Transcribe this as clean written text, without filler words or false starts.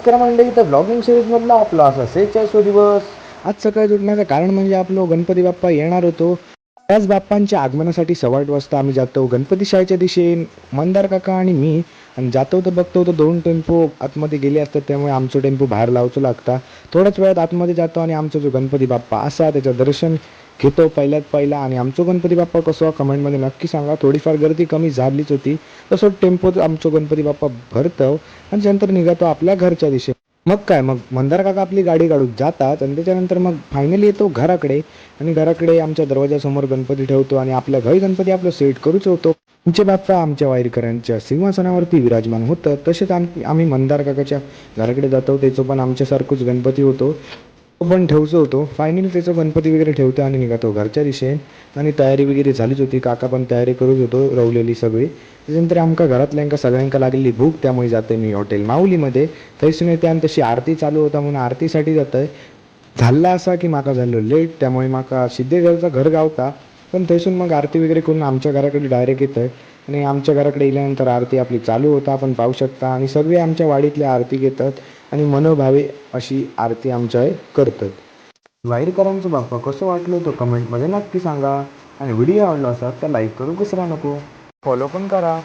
नमस्कार मंडळी, तर ब्लॉगिंग सिरीजमधला आपला असा 46वा दिवस. आज सकाळी उठण्याचं कारण म्हणजे आपलं गणपती बाप्पा येणार होतो. त्याच बाप्पांच्या आगमनासाठी 8:15 वाजता आम्ही जातो गणपती शाळेच्या दिशेने. मंदार काका आणि मी. आणि जातो तर बघतो तर 2 टेम्पो आतमध्ये गेले असतात, त्यामुळे आमचं टेम्पो बाहेर लावचं लागता. थोड्याच वेळात आतमध्ये जातो आणि आमचा जो गणपती बाप्पा असा त्याचं दर्शन घेतो पहिल्यात पहिला. आणि आमचं गणपती बाप्पा कसं कमेंटमध्ये नक्की सांगा. थोडीफार गर्दी कमी झालीच होती. तसं टेम्पोत आमचं गणपती बाप्पा भरतं आणि त्यानंतर निघतो आपल्या घरच्या दिशेने. मग काय, मग मंदार काका आपली गाडी काढून जातात आणि त्याच्यानंतर मग फायनली येतो घराकडे. आणि घराकडे आमच्या दरवाजासमोर गणपती ठेवतो आणि आपल्या घरी गणपती आपलं सेट करूच होतो. आमचे बाप्पा आमच्या वारकऱ्यांच्या सिंहासनावरती विराजमान होतं. तसेच आम्ही मंदार काकाच्या घराकडे जातो, त्याचं पण आमच्यासारखंच गणपती होतो, तो पण ठेवतो होतो. फायनली त्याचं गणपती वगैरे ठेवतो आणि निघतो घरच्या दिशेने. आणि तयारी वगैरे झालीच होती, काका पण तयारी करत होतो रवलेली सगळी. त्याच्यानंतर आमका घरातल्यांका सगळ्यांका लागलेली भूक, त्यामुळे जाते मी हॉटेल माऊलीमध्ये. थंयसून येते आणि तशी आरती चालू होता म्हणून आरतीसाठी जात आहे. झाला असा की माका झालो लेट, त्यामुळे माका सिद्धेश्वरचा घर गावता. पण थंयसून मग आरती वगैरे करून आमच्या घराकडे डायरेक्ट येतं आहे. आणि आमच्या घराकडे येल्यानंतर आरती आपली चालू होता, आपण पाहू शकता. आणि सगळे आमच्या वाडीतल्या आरती घेतात आणि मनोभावे अशी आरती आमच्या करतात. वाईरकरांचं बाप्पा कसं वाटलं होतं कमेंटमध्ये नक्की सांगा. आणि व्हिडिओ आवडला असा तर लाईक करू विसरा नको, फॉलो पण करा.